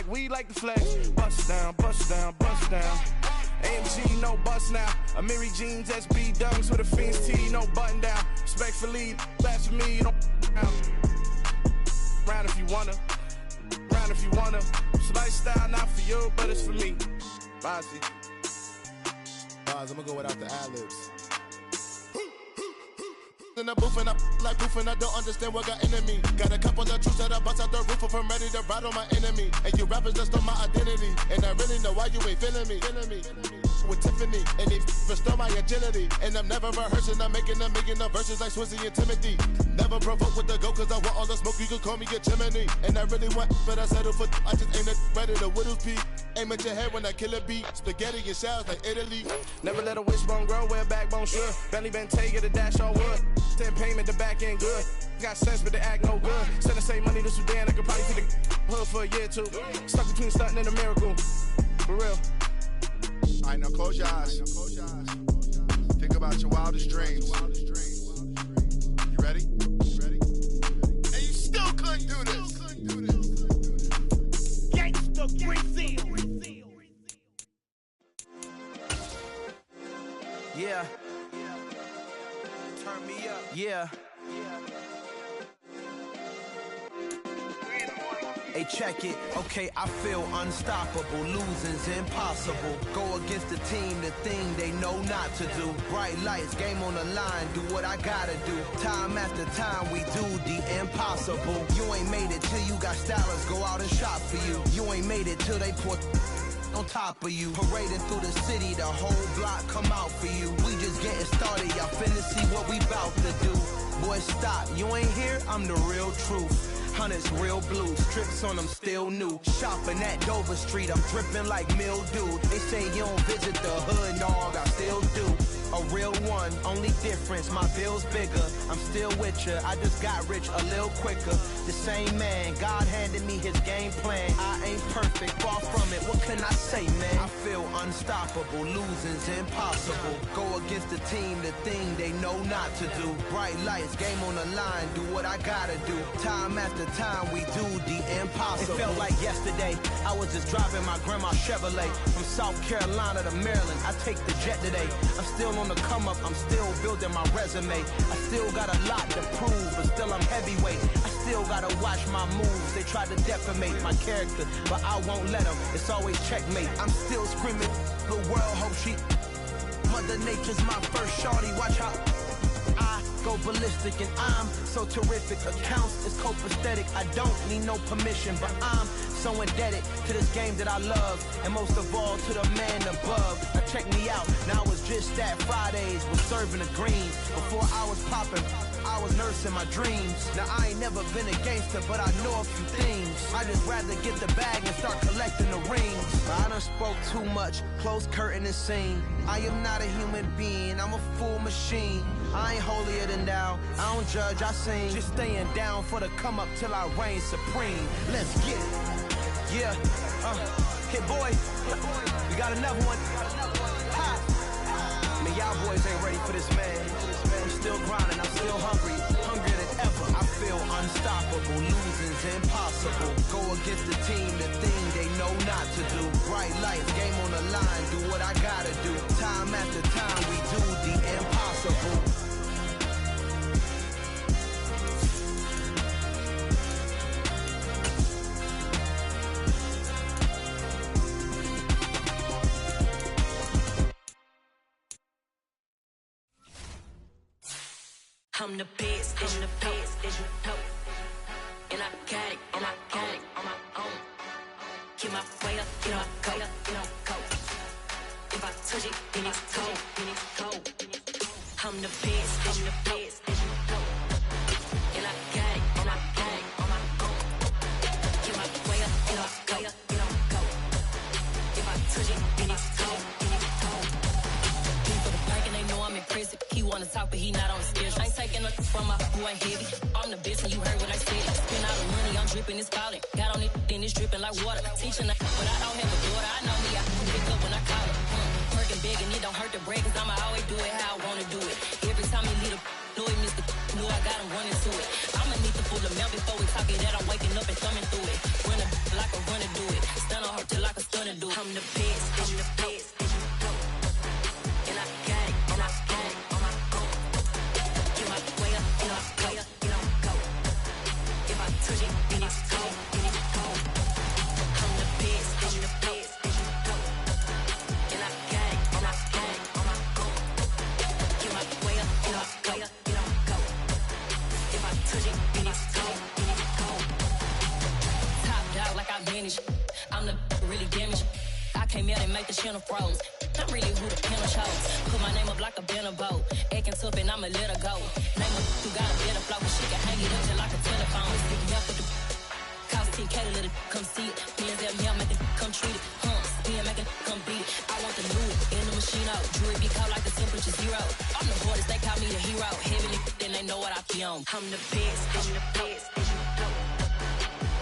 we like the flex. Bust down, bust down, bust down. AMG, no bust now. Amiri jeans, SB dunks with a Fiends tee, no button down. Respectfully, blasphemy, don't round if you wanna. Round if you wanna. It's lifestyle, not for you, but it's for me. Bossy. Bars, I'ma go without the ad-libs. In the booth and I like proof and I don't understand what got into me. Got a couple of truths that I bust out the roof if I'm ready to ride on my enemy. And you rappers just on my identity. And I really know why you ain't feeling me. With Tiffany, and they restore my agility. And I'm never rehearsing, I'm making a million of verses like Swizzy and Timothy. Never provoke with the go, cause I want all the smoke, you can call me a chimney. And I really want, but I settle for, I just ain't ready to Whittles peak. Aim at your head when I kill a beat. Spaghetti and shells like Italy. Never let a wishbone grow where a backbone should. Belly been take the dash all wood. 10 payment, the back end good. Got sense, but the act no good. Send the same money to Sudan, I could probably see the hood for a year or two. Stuck between stunting and a miracle. For real. Alright, now close your eyes. Think about your wildest dreams. You ready? And you still couldn't do this. Gangsta Brazil. Yeah. Turn me up. Yeah. Hey, check it. Okay, I feel unstoppable. Losing's impossible. Go against the team, the thing they know not to do. Bright lights, game on the line, do what I gotta do. Time after time, we do the impossible. You ain't made it till you got stylists go out and shop for you. You ain't made it till they put on top of you. Parading through the city, the whole block come out for you. We just getting started, y'all finna see what we bout to do. Boy, stop, you ain't here, I'm the real truth. Hunters real blue, strips on them still new. Shopping at Dover Street, I'm dripping like mildew. They say you don't visit the hood, dog, I still do. A real one, only difference, my bill's bigger. I'm still with ya, I just got rich a little quicker. The same man, God handed me his game plan. I ain't perfect, far from it, what can I say, man? I feel unstoppable, losing's impossible. Go against the team, the thing they know not to do. Bright lights, game on the line, do what I gotta do. Time after time, we do the impossible. It felt like yesterday, I was just driving my grandma's Chevrolet. From South Carolina to Maryland, I take the jet today. I'm still on the come up, I'm still building my resume. I still got a lot to prove, but still I'm heavyweight. I still gotta watch my moves. They try to defamate my character, but I won't let them. It's always checkmate. I'm still screaming, the world hope she. Mother Nature's my first shorty, watch how I go ballistic and I'm so terrific. Accounts is copacetic, I don't need no permission, but I'm so indebted to this game that I love, and most of all to the man above. Now check me out, now it's just that Fridays was serving the greens. Before I was popping, I was nursing my dreams. Now I ain't never been a gangster, but I know a few things. I just rather get the bag and start collecting the rings. I done spoke too much, close curtain and scene. I am not a human being, I'm a full machine. I ain't holier than thou, I don't judge, I sing. Just staying down for the come up till I reign supreme. Let's get it. Yeah, hit boy, we got another one. Ha. Man, y'all boys ain't ready for this, man. I'm still grinding, I'm still hungry, hungrier than ever. I feel unstoppable, losing's impossible. Go against the team, the thing they know not to do. Bright lights, game on the line, do what I gotta do. Time after time, we do the impossible. I'm the best, I'm the best, and I got it, and I got it on my own. Keep my way up, get on go, get on go. If I touch it, then it's cold, then it's cold. I'm the best, I'm the best, and I got it, and I got it on my own. Keep my way up, get on go, get on go. If I touch it, then it's cold, then it's cold. For the bank and they know I'm in prison. He wanna talk, but he not on the schedule. I ain't taking nothing from my who ain't heavy. I'm the best and you heard what I said. Spend all the money, I'm dripping, it's falling. Got on it, then it's dripping like water. Teaching but I don't have a daughter. I know me, I pick up when I call it. Working big and it don't hurt to break, cause I'ma always do it how I wanna do it. Every time he lead a know he missed the knew I got him running to it. I'ma need to pull the mail before we talk it that I'm waking up and thumbing through it. Run a like a runner do it. wanna do. I'm the best, I'm the best, and I got it, and I got it on my own. Get my way up, get my way up, get on go. If I touch it, then it's cold, then it's cold. I'm the best, I'm the best, and I got it, and I got it on my own. Get my way up, get my way up, get on go. If I touch it, then it's cold, then it's cold. Top dog like I manage. I'm the really damaged. I came out and make the channel froze. I'm really who the panel chose. Put my name up like a banner boat. Acting tough and I'ma let her go. Name her who got a better flow. She can hang it up just like a telephone. Speaking up with the cost 10K to let it come see it. Me and them here make it come treat it. Spin make it come beat it. I want the new in the machine out. Jewelry be called like the temperature zero. I'm the hardest, they call me the hero. Heavenly, then they know what I be on. I'm the best, I'm the best,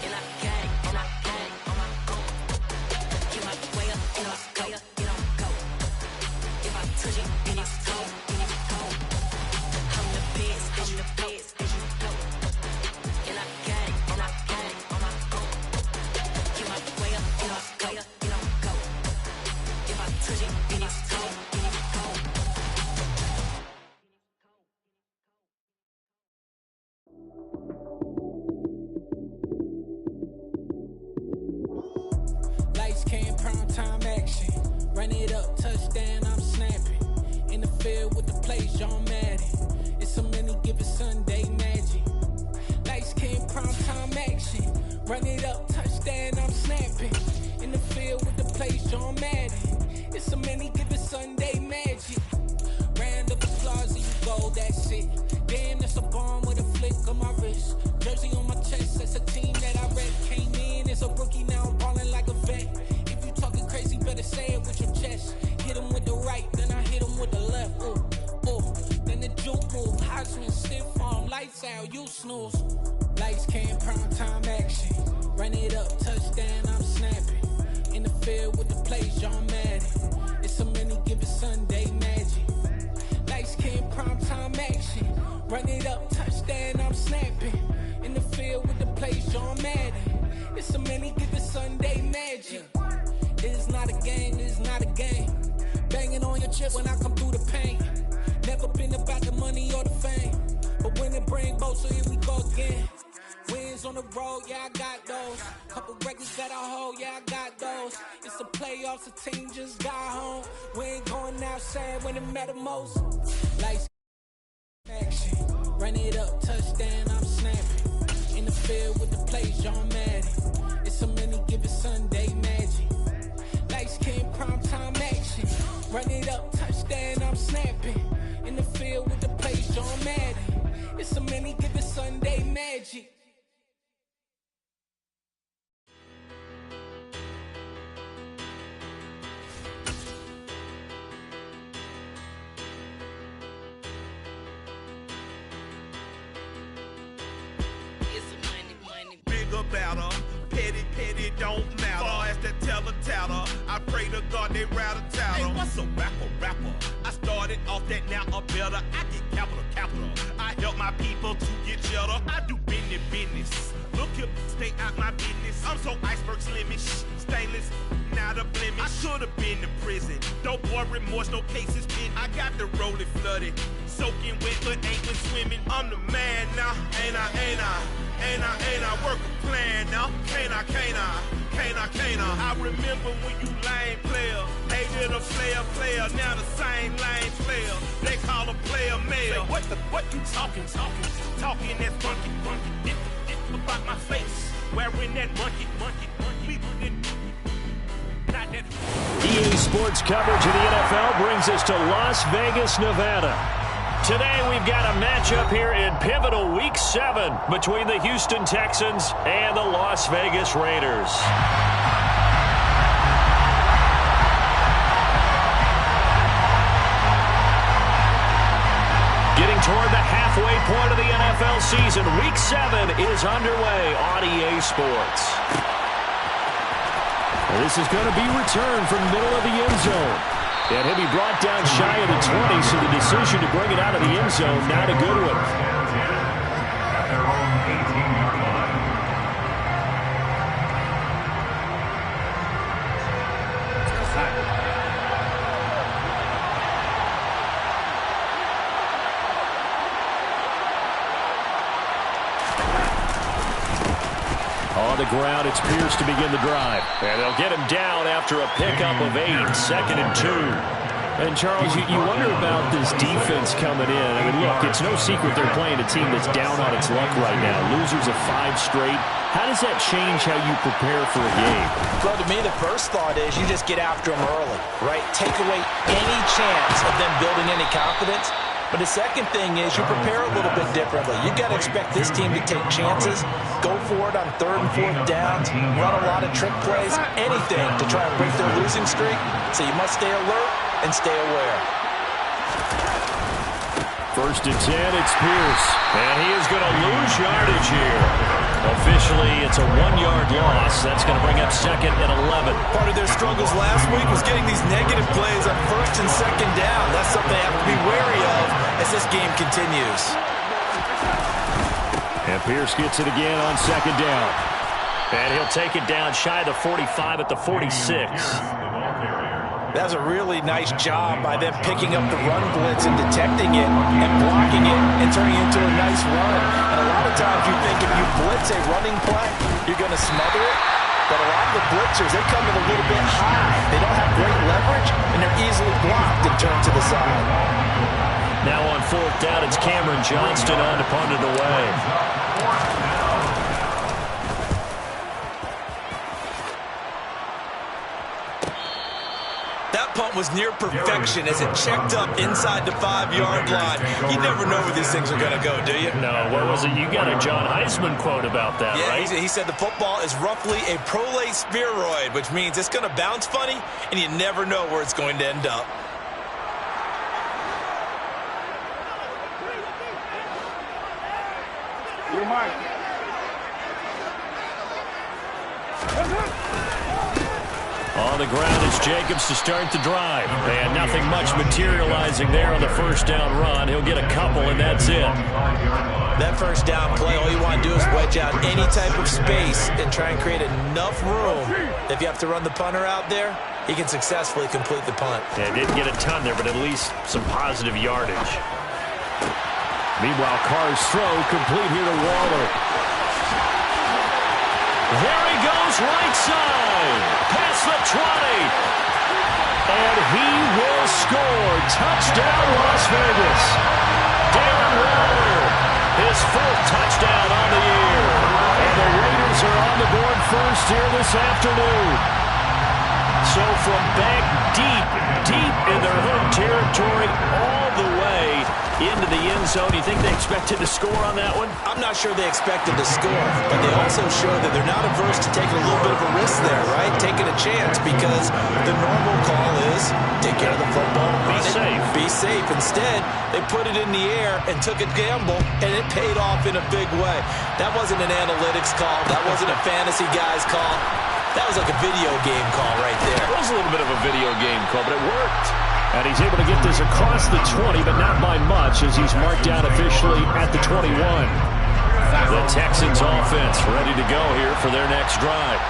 and I got it, and I got it on my own. Get my way up, get my way up, get on go. If I touch it, then it's cold, then it's cold. I'm the best, I'm the best, and I got it, and I got it on my own. Get my way up, get my way up, get on go. If I touch it, then it's cold, then it's cold. Lights, cam, prime time action. Run it up, touchdown, I'm snapping. In the field with the plays, John Madden. It's so many given Sunday magic. Lights, cam, prime time action. Run it up, touchdown, I'm snapping. In the field with the plays, John Madden. It's so many given Sunday magic. Round of applause and you go, that's it. Damn, that's a bomb with a flick on my wrist. Jersey on my chest, that's a team that I rep. Came in as a rookie, now I'm ballin' like a vet. If you talking crazy, better say it with your chest. Hit him with the right, then I hit him with the left. Ooh, ooh, then the juke move. Heisman, stiff arm, lights out, you snooze. Lights, cam, prime time action. Run it up, touchdown, I'm snapping. In the field with the plays, John Madden. It's so many given Sunday magic. Lights, cam, prime time action. Run it up, touchdown, I'm snapping. In the field with the plays, John Madden. It's so many given Sunday magic. It is not a game, it is not a game. Banging on your chest when I come through the pain. Never been about the money or the fame. But when it bring both, so here we go again. Wins on the road, yeah, I got those. Couple records that I hold, yeah, I got those. It's the playoffs, the team just got home. We ain't going outside when it matter most. Lights, action, run it up, touchdown, I'm snapping. In the field with the plays, John Madden. It's so many given Sunday magic. Lights, cam, prime time action. Run it up, touchdown, I'm snapping. In the field with the plays, John Madden. It's so many given Sunday magic. Better, petty don't matter. Far as that teller, I pray to God they rattle tattle. Hey, what's a rapper? I started off that, now I'm better. I get capital. I help my people to get cheddar. I do business. Look here, stay out my business. I'm so iceberg slimish, stainless, not a blemish. I should've been to prison. Don't boy remorse, no cases pinned. I got the rolling flooded, soaking wet, but ain't been swimming. I'm the man now, ain't I? Work a plan now, can't I? I remember when you lame player, hated a player, now the same lame player. They call a player mayor. What you talking that funky, about my face, wearing that monkey, we didn't. EA Sports coverage of the NFL brings us to Las Vegas, Nevada. Today we've got a matchup here in pivotal Week 7 between the Houston Texans and the Las Vegas Raiders. Getting toward the halfway point of the NFL season, Week 7 is underway on EA Sports. This is going to be returned from the middle of the end zone. And he'll be brought down shy of the 20, so the decision to bring it out of the end zone, not a good one. on the ground. It's Pierce to begin the drive. And they'll get him down after a pickup of 8, 2nd and 2. And, Charles, you wonder about this defense coming in. I mean, look, it's no secret they're playing a team that's down on its luck right now. Losers of 5 straight. How does that change how you prepare for a game? Well, to me, the first thought is you just get after them early, right? Take away any chance of them building any confidence. But the second thing is you prepare a little bit differently. You got to expect this team to take chances, go for it on 3rd and 4th downs, run a lot of trick plays, anything to try and break their losing streak. So you must stay alert and stay aware. 1st and 10, it's Pierce. And he is going to lose yardage here. Officially, it's a 1-yard loss. That's going to bring up 2nd and 11. Part of their struggles last week was getting these negative plays on 1st and 2nd down. That's something they have to be wary of as this game continues. And Pierce gets it again on 2nd down. And he'll take it down shy of the 45 at the 46. That was a really nice job by them picking up the run blitz and detecting it and blocking it and turning it into a nice run. And a lot of times you think if you blitz a running play, you're going to smother it. But a lot of the blitzers, they come in a little bit high. They don't have great leverage, and they're easily blocked and turned to the side. Now on 4th down, it's Cameron Johnston on to punt it away. That punt was near perfection as it checked up inside the 5-yard line. You never know where these things are going to go, do you? No, what was it? You got a John Heisman quote about that, yeah, right? He said the football is roughly a prolate spheroid, which means it's going to bounce funny, and you never know where it's going to end up. You're mine. On the ground is Jacobs to start the drive. And nothing much materializing there on the 1st down run. He'll get a couple, and that's it. That 1st down play, all you want to do is wedge out any type of space and try and create enough room. If you have to run the punter out there, he can successfully complete the punt. Yeah, didn't get a ton there, but at least some positive yardage. Meanwhile, Carr's throw complete here to Waller. There he goes, right side. Past the 20. And he will score. Touchdown, Las Vegas. Darren Waller, his 4th touchdown on the year. And the Raiders are on the board first here this afternoon. So from back deep in their home territory, all the way into the end zone. Do you think they expected to score on that one? I'm not sure they expected to score, but they also show that they're not averse to taking a little bit of a risk there, right? Taking a chance, because the normal call is take care of the football. Be safe. Instead, they put it in the air and took a gamble, and it paid off in a big way. That wasn't an analytics call. That wasn't a fantasy guy's call. That was like a video game call right there. It was a little bit of a video game call, but it worked. And he's able to get this across the 20, but not by much, as he's marked down officially at the 21. The Texans offense ready to go here for their next drive.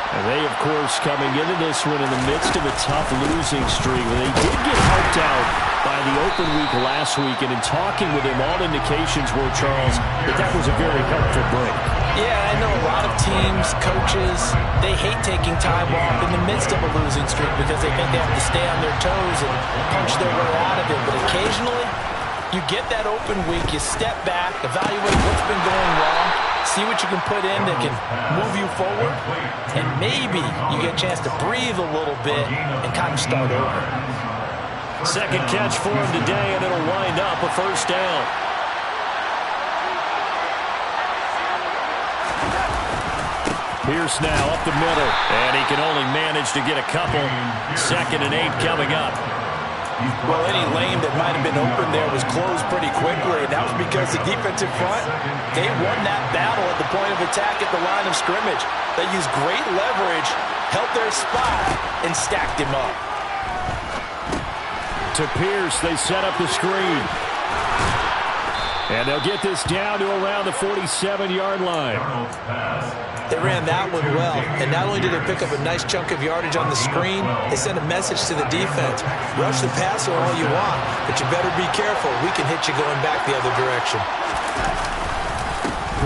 And they, of course, coming into this one in the midst of a tough losing streak. They did get helped out by the open week last week, and in talking with him, all indications were, Charles, that was a very helpful break. Yeah, I know a lot of teams, coaches, they hate taking time off in the midst of a losing streak because they think they have to stay on their toes and punch their way out of it. But occasionally, you get that open week, you step back, evaluate what's been going wrong, see what you can put in that can move you forward, and maybe you get a chance to breathe a little bit and kind of start over. 2nd catch for him today, and it'll wind up a 1st down. Pierce now up the middle, and he can only manage to get a couple. 2nd and 8 coming up. Well, any lane that might have been open there was closed pretty quickly, and that was because the defensive front, they won that battle at the point of attack at the line of scrimmage. They used great leverage, held their spot, and stacked him up. To Pierce, they set up the screen. And they'll get this down to around the 47-yard line. They ran that one well, and not only did they pick up a nice chunk of yardage on the screen, they sent a message to the defense. Rush the passer all you want, but you better be careful. We can hit you going back the other direction.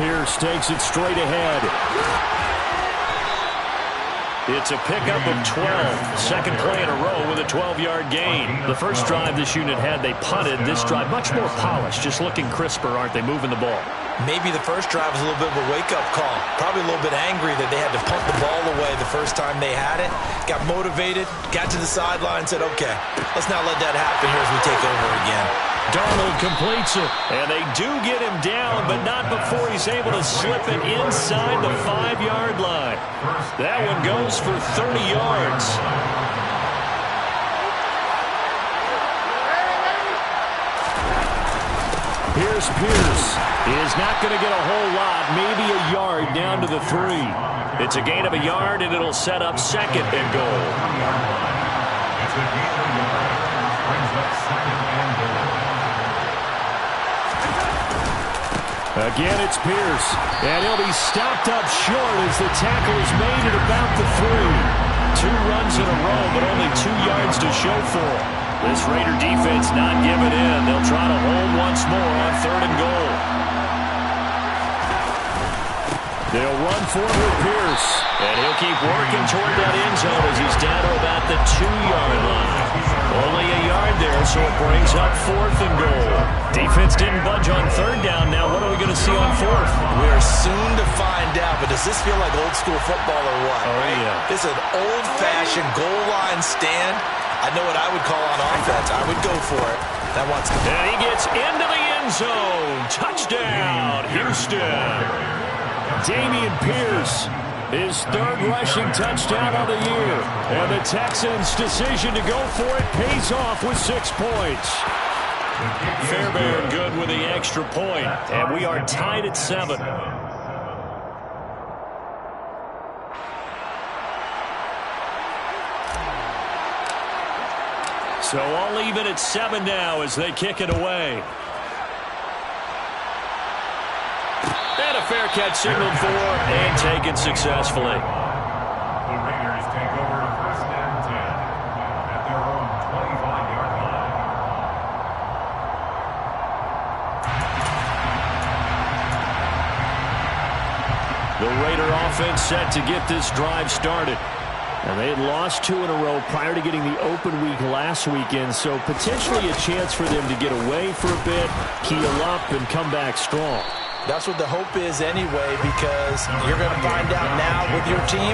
Pierce takes it straight ahead. It's a pickup of 12. Second play in a row with a 12-yard gain. The first drive this unit had, they punted. This drive, much more polished, just looking crisper, aren't they, moving the ball? Maybe the first drive was a little bit of a wake-up call. Probably a little bit angry that they had to punt the ball away the first time they had it. Got motivated, got to the sideline, said, okay, let's not let that happen here as we take over again. Darnold completes it, and they do get him down, but not before he's able to slip it inside the 5-yard line. That one goes for 30 yards. Here's Pierce. He is not going to get a whole lot, maybe a yard down to the 3. It's a gain of a yard, and it'll set up second and goal. Again, it's Pierce, and he'll be stopped up short as the tackle is made at about the 3. 2 runs in a row, but only 2 yards to show for it. This Raider defense not giving in. They'll try to hold once more on 3rd and goal. They'll run forward with Pierce, and he'll keep working toward that end zone as he's down to about the 2-yard line. Only a yard there, so it brings up 4th and goal. Defense didn't budge on 3rd down. Now what are we going to see on 4th? We're soon to find out, but does this feel like old school football or what? Oh, yeah. This is an old-fashioned goal line stand. I know what I would call on offense. I would go for it. And he gets into the end zone. Touchdown, Houston. Dameon Pierce, his 3rd rushing touchdown of the year. And the Texans' decision to go for it pays off with 6 points. Fairbairn good with the extra point. And we are tied at 7. So all even at 7 now as they kick it away. And a fair catch signaled for and taken successfully. The Raiders take over 1st and 10 at their own 25-yard line. The Raider offense set to get this drive started. And they had lost 2 in a row prior to getting the open week last weekend, so potentially a chance for them to get away for a bit, heal up, and come back strong. That's what the hope is anyway, because you're going to find out now with your team,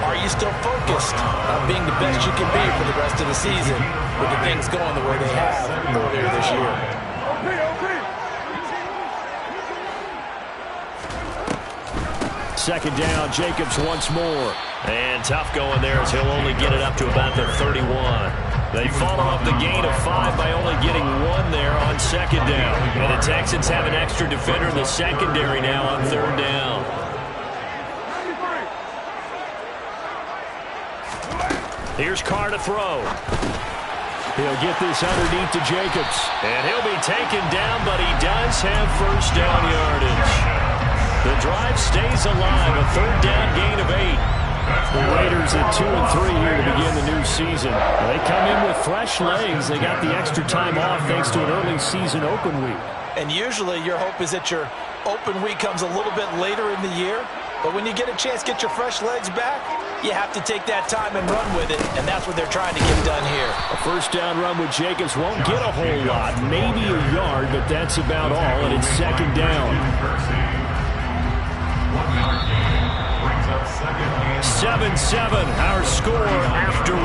are you still focused on being the best you can be for the rest of the season with the things going the way they have earlier this year? Second down, Jacobs once more. And tough going there as he'll only get it up to about the 31. They follow up the gain of 5 by only getting 1 there on 2nd down. And the Texans have an extra defender in the secondary now on 3rd down. Here's Carr to throw. He'll get this underneath to Jacobs. And he'll be taken down, but he does have 1st down yardage. The drive stays alive, a 3rd down gain of 8. The Raiders at 2 and 3 here to begin the new season. They come in with fresh legs. They got the extra time off thanks to an early season open week. And usually your hope is that your open week comes a little bit later in the year. But when you get a chance to get your fresh legs back, you have to take that time and run with it. And that's what they're trying to get done here. A 1st down run with Jacobs won't get a whole lot. Maybe a yard, but that's about all. And it's 2nd down. 7-7, our score after 1.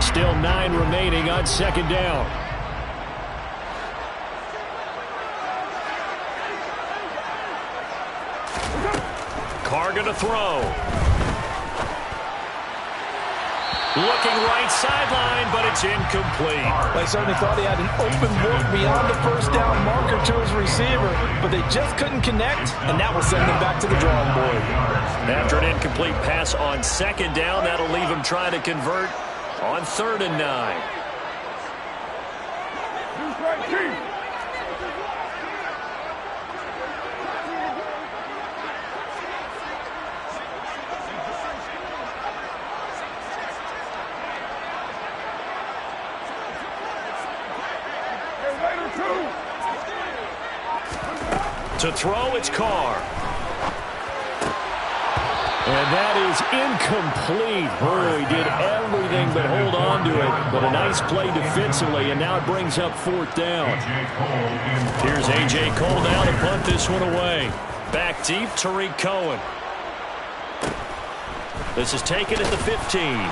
Still 9 remaining on 2nd down. Carr gonna throw. Looking right sideline, but it's incomplete. They certainly thought he had an open look beyond the 1st down marker to his receiver, but they just couldn't connect, and that will send them back to the drawing board. After an incomplete pass on 2nd down, that'll leave him trying to convert on 3rd and 9. To throw, it's Carr. And that is incomplete. Boy, he did everything but hold on to it. But a nice play defensively, and now it brings up 4th down. Here's A.J. Cole now to punt this one away. Back deep, Tariq Cohen. This is taken at the 15.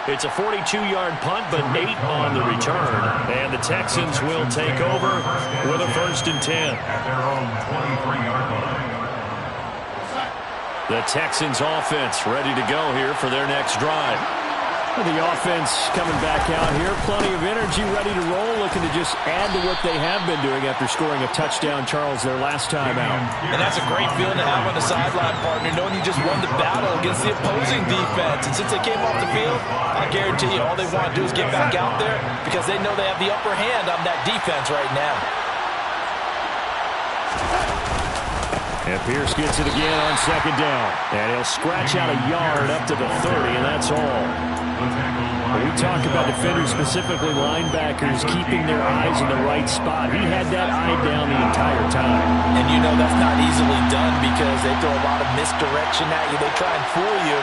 It's a 42-yard punt, but 8 on the return. And the Texans will take over with a 1st and 10. At their own 23-yard line. The Texans offense ready to go here for their next drive. The offense coming back out here. Plenty of energy, ready to roll, looking to just add to what they have been doing after scoring a touchdown, Charles, their last time out. And that's a great feeling to have on the sideline, partner, knowing you just won the battle against the opposing defense. And since they came off the field, I guarantee you all they want to do is get back out there because they know they have the upper hand on that defense right now. And Pierce gets it again on 2nd down. And he'll scratch out a yard up to the 30, and that's all. We talk about defenders, specifically linebackers, keeping their eyes in the right spot. He had that eye down the entire time. And you know that's not easily done because they throw a lot of misdirection at you. They try and fool you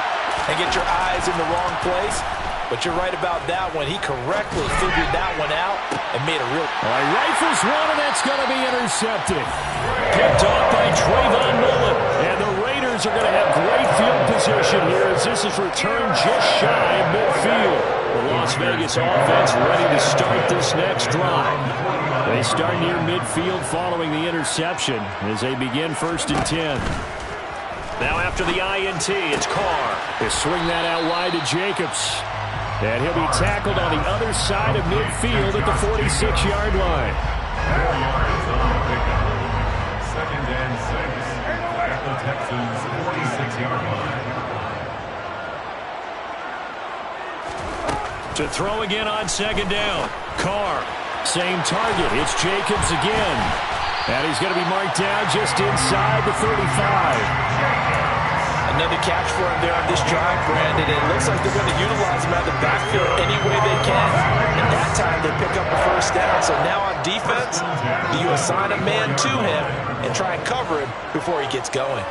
and get your eyes in the wrong place. But you're right about that one. He correctly figured that one out and made a real... All right, rifles one, and that's going to be intercepted. Picked off by Trayvon Mullen. And the Raiders are going to have great field position here as this is returned just shy of midfield. The Las Vegas offense ready to start this next drive. They start near midfield following the interception as they begin 1st and 10. Now after the INT, it's Carr. They swing that out wide to Jacobs. And he'll be tackled on the other side of midfield at the 46-yard line. 4 yards on the pickup. 2nd and 6 at the Texans' 46-yard line. To throw again on 2nd down. Carr, same target. It's Jacobs again. And he's going to be marked down just inside the 35. Another catch for him there on this drive, Brandon. It looks like they're going to utilize him out of the backfield any way they can. And that time they pick up a 1st down. So now on defense, do you assign a man to him and try and cover him before he gets going?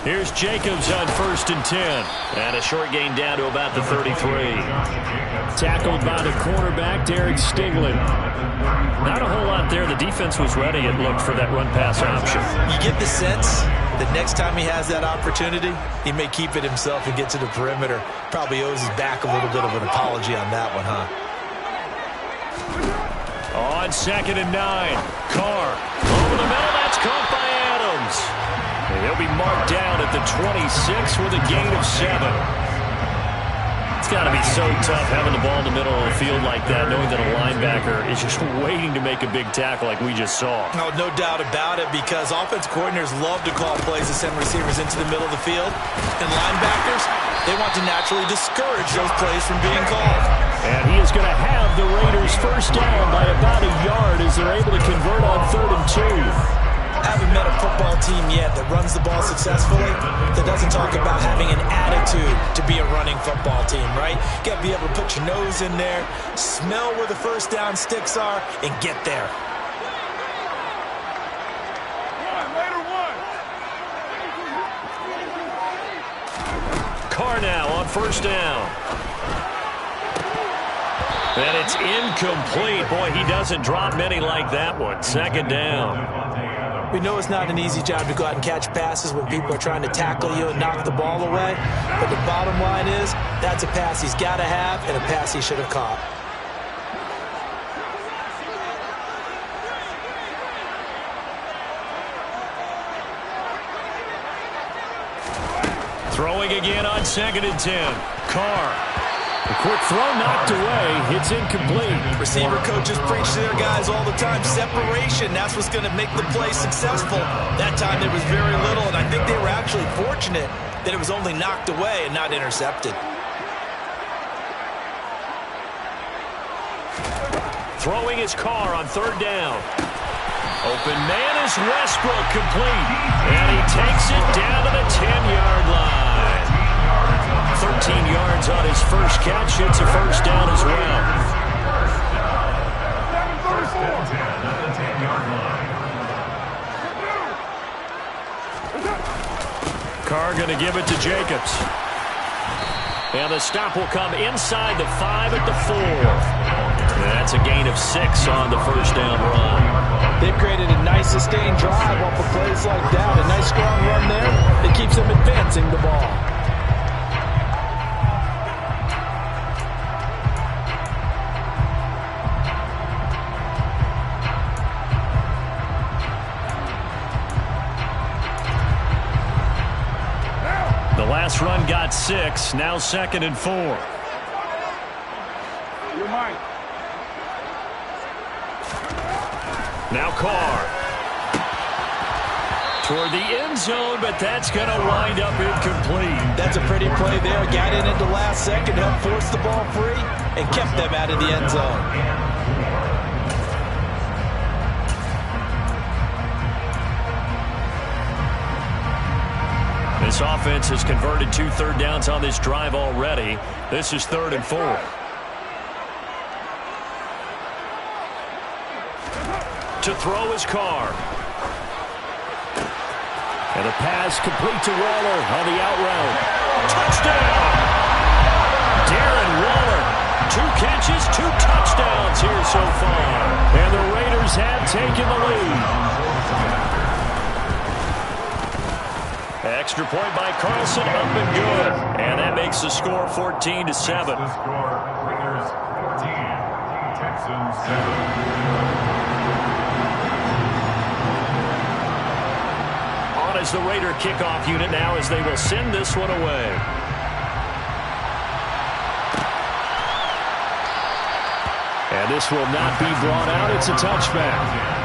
Here's Jacobs on 1st and 10. And a short gain down to about the 33. Tackled by the cornerback, Derek Stingley. Not a whole lot there. The defense was ready, it looked, for that run-pass option. You get the sense that next time he has that opportunity, he may keep it himself and get to the perimeter. Probably owes his back a little bit of an apology on that one, huh? On 2nd and 9. Carr over the middle. That's caught by Adams. And he'll be marked down at the 26 with a gain of 7. It's got to be so tough having the ball in the middle of the field like that, knowing that a linebacker is just waiting to make a big tackle like we just saw. No doubt about it, because offense coordinators love to call plays to send receivers into the middle of the field. And linebackers, they want to naturally discourage those plays from being called. And he is going to have the Raiders 1st down by about a yard as they're able to convert on 3rd and 2. I haven't met a football team yet that runs the ball successfully that doesn't talk about having an attitude to be a running football team, right? You got to be able to put your nose in there, smell where the 1st down sticks are, and get there. Carr now on 1st down. And it's incomplete. Boy, he doesn't drop many like that one. 2nd down. We know it's not an easy job to go out and catch passes when people are trying to tackle you and knock the ball away. But the bottom line is, that's a pass he's got to have and a pass he should have caught. Throwing again on 2nd and 10. Carr. A quick throw knocked away. It's incomplete. Receiver coaches preach to their guys all the time. Separation, that's what's going to make the play successful. That time there was very little, and I think they were actually fortunate that it was only knocked away and not intercepted. Throwing his Carr on 3rd down. Open man is Westbrook, complete. And he takes it down to the 10-yard line. 13 yards on his first catch. It's a 1st down as well. and 10 at the 10-yard line. Carr going to give it to Jacobs. And the stop will come inside the 5 at the 4. That's a gain of 6 on the first down run. They've created a nice sustained drive off of plays like that. A nice strong run there that keeps them advancing the ball. The last run got 6. Now 2nd and 4. You're mine. Now Carr. Toward the end zone, but that's going to wind up incomplete. That's a pretty play there. Got in at the last second, helped force the ball free, and kept them out of the end zone. This offense has converted 2 third downs on this drive already. This is 3rd and 4. To throw his Carr. And a pass complete to Waller on the out route. Touchdown! Darren Waller. 2 catches, 2 touchdowns here so far. And the Raiders have taken the lead. Extra point by Carlson, up and good. And that makes the score 14-7. The score, Raiders 14, Texans 7. On as the Raider kickoff unit now as they will send this one away. And this will not be brought out. It's a touchback.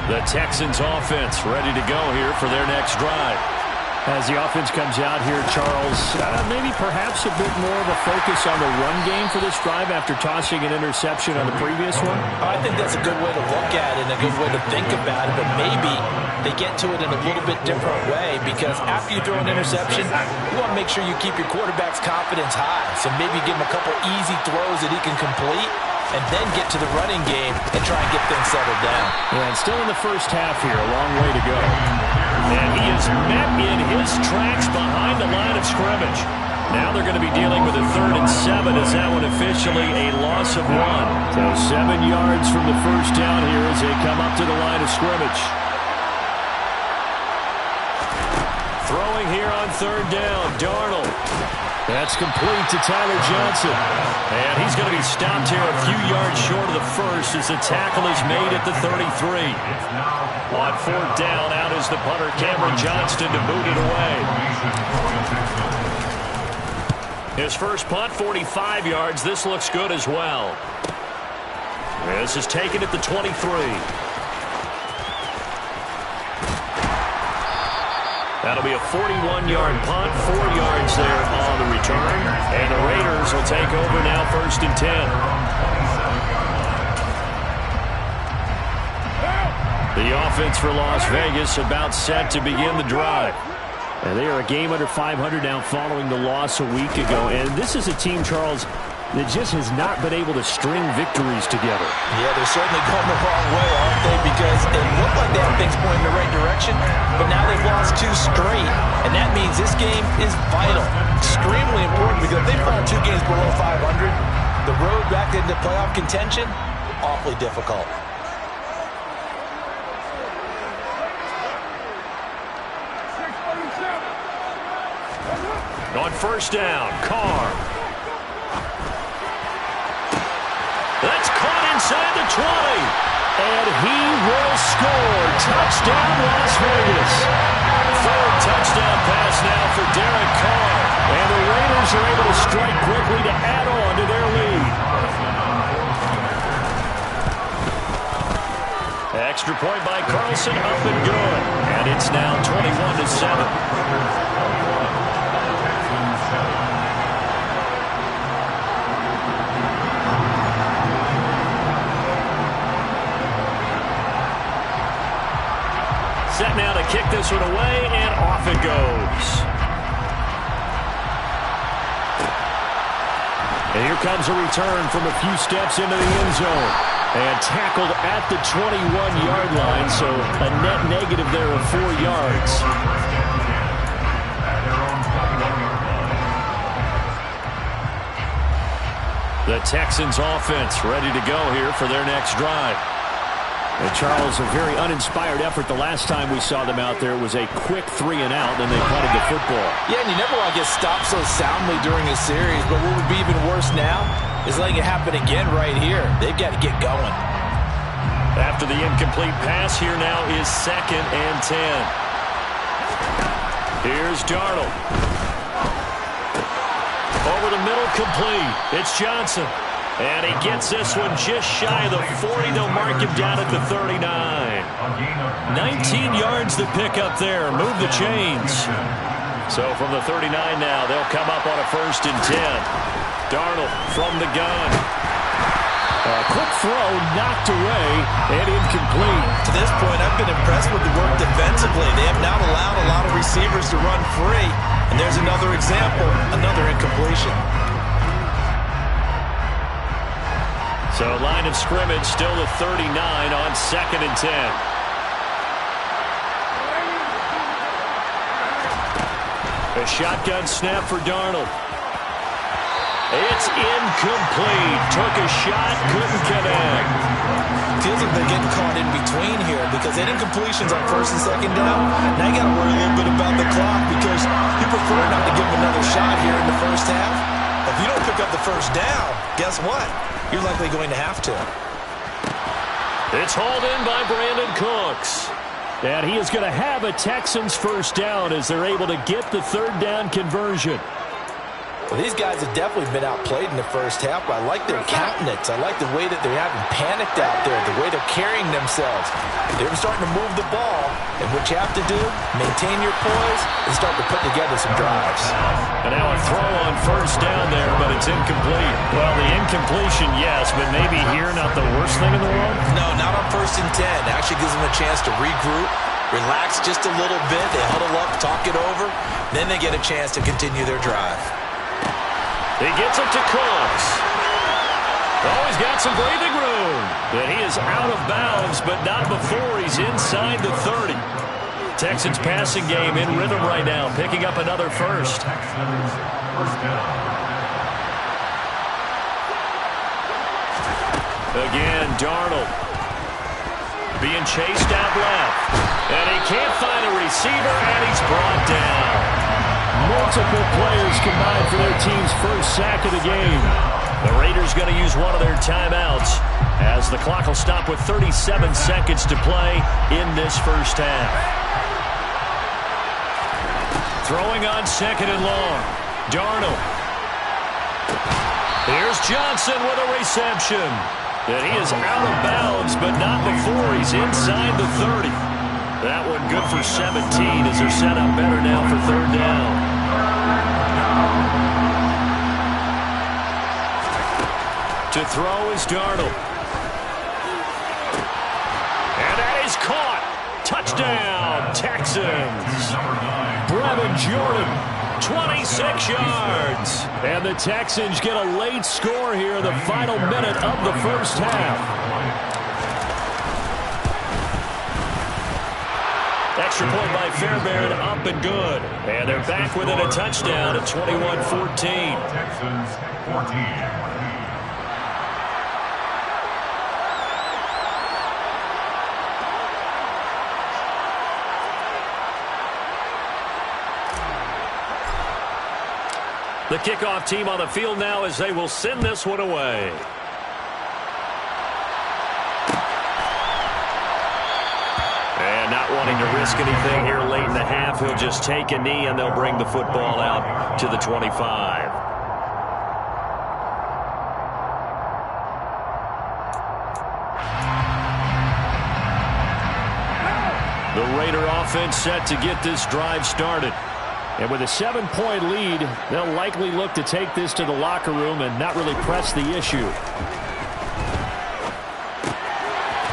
The Texans offense ready to go here for their next drive. As the offense comes out here, Charles, maybe perhaps a bit more of a focus on the run game for this drive after tossing an interception on the previous one? I think that's a good way to look at it and a good way to think about it, but maybe they get to it in a little bit different way because after you throw an interception, you want to make sure you keep your quarterback's confidence high. So maybe give him a couple easy throws that he can complete and then get to the running game and try and get things settled down. Yeah, and still in the first half here, a long way to go. And he is met in his tracks behind the line of scrimmage. Now they're going to be dealing with a 3rd and 7 as that one officially a loss of 1. So 7 yards from the first down here as they come up to the line of scrimmage. Throwing here on 3rd down, Darnold. That's complete to Tyler Johnson. And he's going to be stopped here a few yards short of the first as the tackle is made at the 33. On 4th down, out is the punter, Cameron Johnston, to boot it away. His first punt, 45 yards. This looks good as well. This is taken at the 23. That'll be a 41-yard punt, 4 yards there on the return. And the Raiders will take over now 1st and 10. The offense for Las Vegas about set to begin the drive. And they are a game under 500 now following the loss a week ago. And this is a team, Charles, that just has not been able to string victories together. Yeah, they're certainly going the wrong way, aren't they? Because it looked like they have things pointing in the right direction, but now they've lost 2 straight, and that means this game is vital, extremely important, because if they fall 2 games below 500, the road back into playoff contention, awfully difficult. On 1st down, Carr. That's caught inside the 20. And he will score. Touchdown, Las Vegas. 3rd touchdown pass now for Derek Carr. And the Raiders are able to strike quickly to add on to their lead. Extra point by Carlson, up and good. And it's now 21-7. kick this one away, and off it goes. And here comes a return from a few steps into the end zone. And tackled at the 21-yard line, so a net negative there of 4 yards. The Texans offense ready to go here for their next drive. And Charles, a very uninspired effort the last time we saw them out there. It was a quick 3-and-out, and they punted the football. Yeah, and you never want to get stopped so soundly during a series, but what would be even worse now is letting it happen again right here. They've got to get going. After the incomplete pass, here now is 2nd and 10. Here's Darnold. Over the middle, complete. It's Johnson. And he gets this one just shy of the 40. They'll mark him down at the 39. 19 yards to pick up there. Move the chains. So from the 39 now, they'll come up on a 1st and 10. Darnold from the gun. A quick throw knocked away and incomplete. To this point, I've been impressed with the work defensively. They have not allowed a lot of receivers to run free. And there's another example, another incompletion. So line of scrimmage still the 39 on 2nd and 10. A shotgun snap for Darnold. It's incomplete. Took a shot, couldn't connect. Feels like they're getting caught in between here because they had incompletions on 1st and 2nd down. Now you got to worry a little bit about the clock because you prefer not to give them another shot here in the first half. If you don't pick up the 1st down, guess what? You're likely going to have to. It's hauled in by Brandon Cooks. And he is going to have a Texans 1st down as they're able to get the 3rd down conversion. Well, these guys have definitely been outplayed in the first half, but I like their countenance. I like the way that they're having panicked out there, the way they're carrying themselves. They're starting to move the ball, and what you have to do, maintain your poise and start to put together some drives. And now a throw on first down there, but it's incomplete. Well, the incompletion, yes, but maybe here not the worst thing in the world? No, not on 1st and 10. It actually gives them a chance to regroup, relax just a little bit. They huddle up, talk it over, then they get a chance to continue their drive. He gets it to Cooks. Oh, he's got some breathing room. And he is out of bounds, but not before he's inside the 30. Texans passing game in rhythm right now, picking up another first. Again, Darnold being chased out left. And he can't find a receiver, and he's brought down. Multiple players combined for their team's first sack of the game. The Raiders going to use one of their timeouts as the clock will stop with 37 seconds to play in this first half. Throwing on 2nd and long. Darnold. Here's Johnson with a reception. And he is out of bounds, but not before he's inside the 30. That one good for 17 as they're set up better now for 3rd down. To throw is Darnold. And that is caught. Touchdown, Texans. Brevin Jordan. 26 yards. And the Texans get a late score here in the final minute of the first half. Extra point by Fairbairn, up and good. And they're back within a touchdown at 21-14. Texans 14. The kickoff team on the field now as they will send this one away. And not wanting to risk anything here late in the half, he'll just take a knee and they'll bring the football out to the 25. The Raider offense set to get this drive started. And with a 7-point lead, they'll likely look to take this to the locker room and not really press the issue.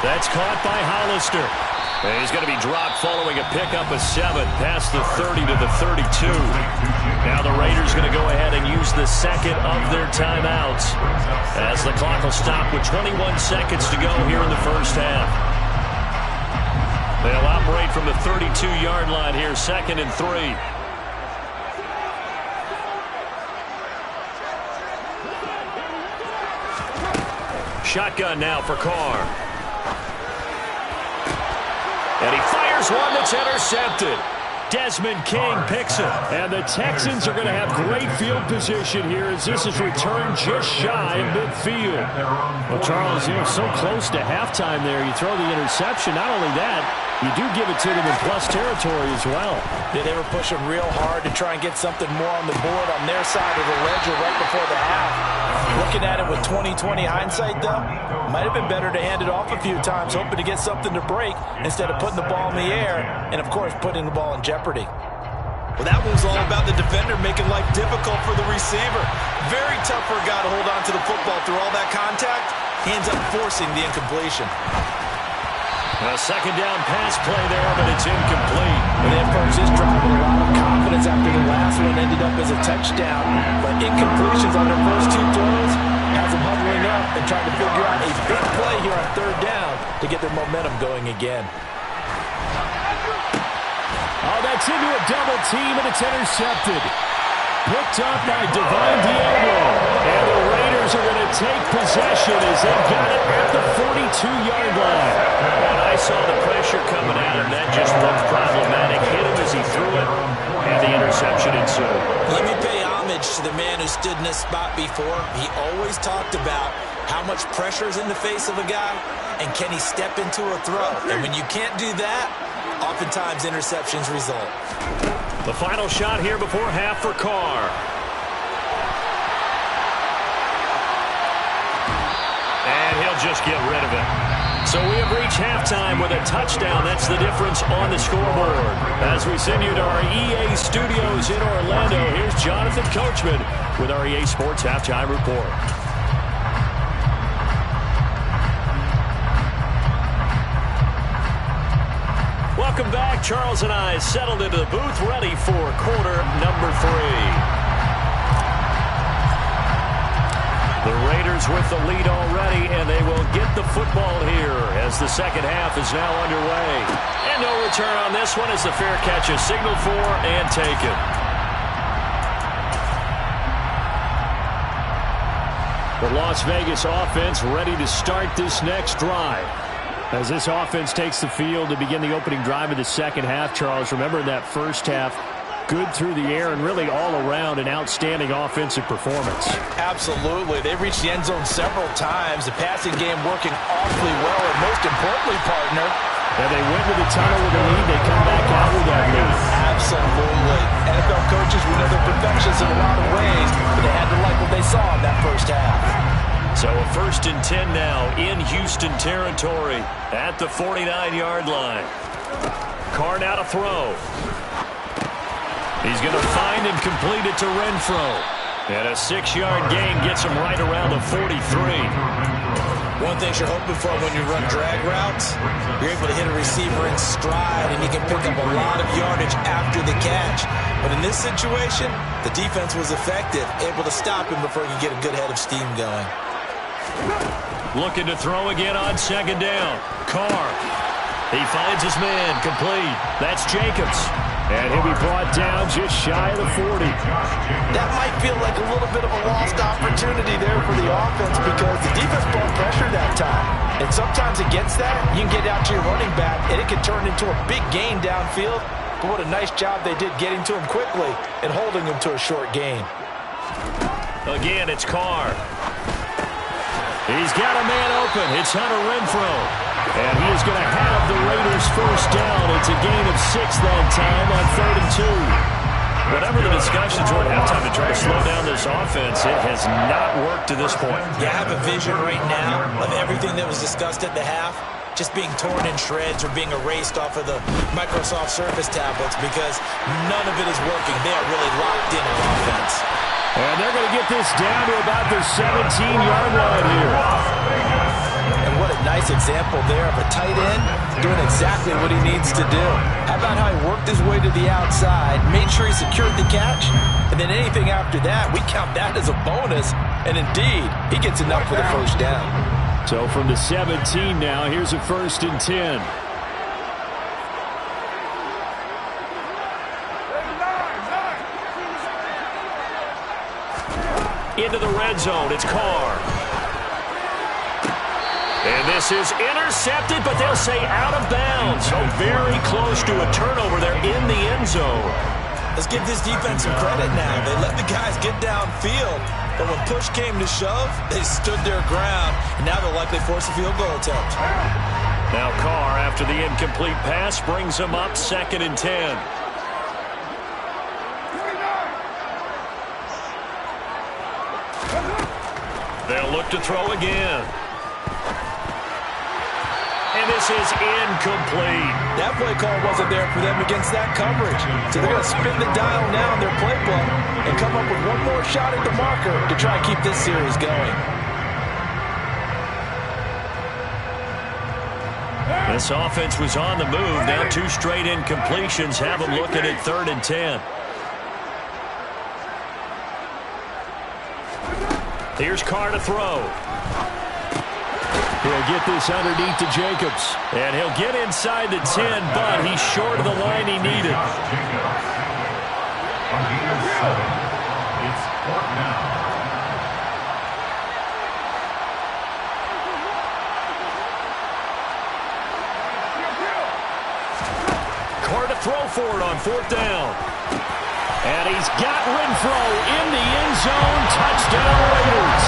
That's caught by Hollister. And he's going to be dropped following a pickup of 7 past the 30 to the 32. Now the Raiders going to go ahead and use the second of their timeouts as the clock will stop with 21 seconds to go here in the first half. They'll operate from the 32-yard line here, 2nd and 3. Shotgun now for Carr. And he fires one that's intercepted. Desmond King picks it. And the Texans are going to have great field position here as this is returned just shy of midfield. Well, Charles, so close to halftime there. You throw the interception. Not only that, you do give it to them in plus territory as well. Yeah, they were pushing real hard to try and get something more on the board on their side of the ledger right before the half. Looking at it with 20/20 hindsight, though, might have been better to hand it off a few times, hoping to get something to break instead of putting the ball in the air and, of course, putting the ball in jeopardy. Well, that was all about the defender making life difficult for the receiver. Very tough for a guy to hold on to the football through all that contact. He ends up forcing the incompletion. A second down pass play there, but it's incomplete. And they approach this drive with a lot of confidence after the last one ended up as a touchdown. But incompletions on their first 2 throws has them huddling up and trying to figure out a big play here on 3rd down to get their momentum going again. Oh, that's into a double team, and it's intercepted. Picked up by Divine Diablo. And the Raiders are going to take possession as they've got it at the 42-yard line. And I saw the pressure coming at him. That just looked problematic. Hit him as he threw it, and the interception ensued. Let me pay homage to the man who stood in this spot before. He always talked about how much pressure is in the face of a guy, and can he step into a throw. And when you can't do that, oftentimes interceptions result. The final shot here before half for Carr. And he'll just get rid of it. So we have reached halftime with a touchdown. That's the difference on the scoreboard. As we send you to our EA studios in Orlando, here's Jonathan Coachman with our EA Sports Halftime Report. Welcome back. Charles and I settled into the booth, ready for quarter number 3. The Raiders with the lead already, and they will get the football here as the second half is now underway. And no return on this one as the fair catch is signaled for and taken. The Las Vegas offense ready to start this next drive. As this offense takes the field to begin the opening drive of the second half, Charles, remember in that first half, good through the air and really all around an outstanding offensive performance. Absolutely. They reached the end zone several times. The passing game working awfully well, and most importantly, partner, and they went to the tunnel with a lead. They come back out with that lead. Absolutely. NFL coaches, we know they're perfectionists in a lot of ways, but they had to like what they saw in that first half. So a 1st and 10 now in Houston territory at the 49-yard line. Carr now to throw. He's going to find and complete it to Renfro. And a 6-yard gain gets him right around the 43. One thing you're hoping for when you run drag routes, you're able to hit a receiver in stride, and he can pick up a lot of yardage after the catch. But in this situation, the defense was effective, able to stop him before he could get a good head of steam going. Looking to throw again on 2nd down. Carr. He finds his man complete. That's Jacobs. And he'll be brought down just shy of the 40. That might feel like a little bit of a lost opportunity there for the offense because the defense brought pressure that time. And sometimes against that, you can get out to your running back, and it can turn into a big gain downfield. But what a nice job they did getting to him quickly and holding him to a short gain. Again, it's Carr. He's got a man open. It's Hunter Renfro. And he is going to have the Raiders first down. It's a gain of 6 that time on 3rd and 2. Whatever the discussions were at halftime to try to slow down this offense, it has not worked to this point. Yeah, I have a vision right now of everything that was discussed at the half just being torn in shreds or being erased off of the Microsoft Surface tablets because none of it is working. They are really locked in on offense. And they're going to get this down to about the 17-yard line here. And what a nice example there of a tight end doing exactly what he needs to do. How about how he worked his way to the outside, made sure he secured the catch, and then anything after that, we count that as a bonus. And indeed, he gets enough for the first down. So from the 17 now, here's a 1st and 10. Into the red zone, it's Carr. And this is intercepted, but they'll say out of bounds. So very close to a turnover there in the end zone. Let's give this defense some credit now. They let the guys get downfield, but when push came to shove, they stood their ground, and now they'll likely force a field goal attempt. Now Carr, after the incomplete pass, brings him up 2nd and 10. They'll look to throw again. And this is incomplete. That play call wasn't there for them against that coverage. So they're going to spin the dial now in their playbook and come up with one more shot at the marker to try and keep this series going. This offense was on the move. Now 2 straight incompletions have them looking at 3rd and 10. Here's Carr to throw. He'll get this underneath to Jacobs. And he'll get inside the 10, but he's short of the line he needed. It's 4th down. Carr to throw for it on 4th down. And he's got Renfrow in the end zone. Touchdown, Raiders.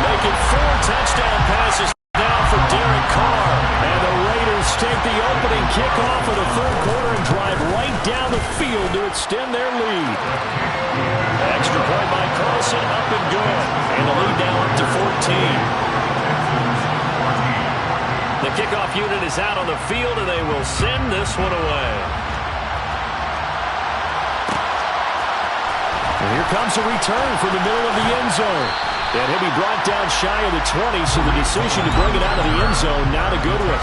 Making 4 touchdown passes now for Derek Carr. And the Raiders take the opening kickoff of the 3rd quarter and drive right down the field to extend their lead. Extra point by Carlson, up and good. And the lead now up to 14. The kickoff unit is out on the field, and they will send this one away. And here comes a return from the middle of the end zone. And he'll be brought down shy of the 20, so the decision to bring it out of the end zone, not a good one.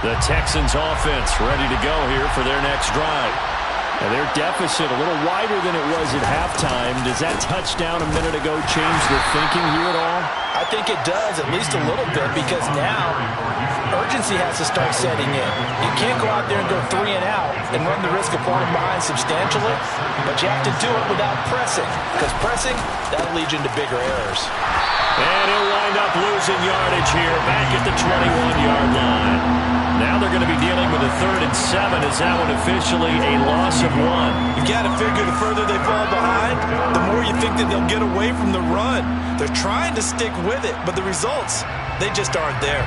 The Texans offense ready to go here for their next drive. And their deficit a little wider than it was at halftime. Does that touchdown a minute ago change their thinking here at all? I think it does, at least a little bit, because now urgency has to start setting in. You can't go out there and go 3 and out and run the risk of falling behind substantially, but you have to do it without pressing, because pressing, that'll lead you into bigger errors. And he'll wind up losing yardage here back at the 21-yard line. Now they're going to be dealing with a 3rd and 7 as that one officially a loss of 1. You've got to figure the further they fall behind, the more you think that they'll get away from the run. They're trying to stick with it, but the results, they just aren't there.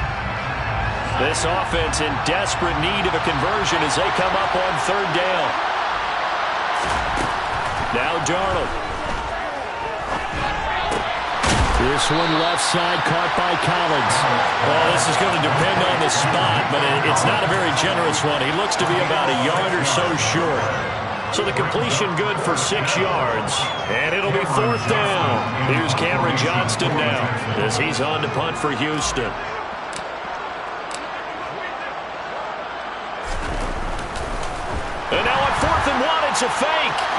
This offense in desperate need of a conversion as they come up on 3rd down. Now Darnold. This one left side caught by Collins. Well, this is going to depend on the spot, but it's not a very generous one. He looks to be about a yard or so short. So the completion good for 6 yards, and it'll be 4th down. Here's Cameron Johnston now as he's on to punt for Houston. And now on 4th and 1, it's a fake.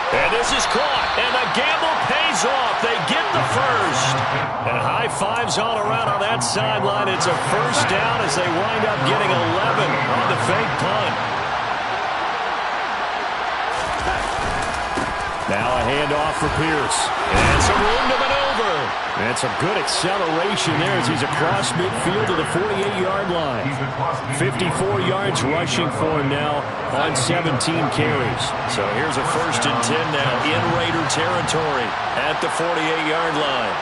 And this is caught, and the gamble pays off. They get the first. And high fives all around on that sideline. It's a 1st down as they wind up getting 11 on the fake punt. Now a handoff for Pierce. And some room to maneuver. And some good acceleration there as he's across midfield to the 48-yard line. 54 yards rushing for him now on 17 carries. So here's a 1st and 10 now in Raider territory at the 48-yard line.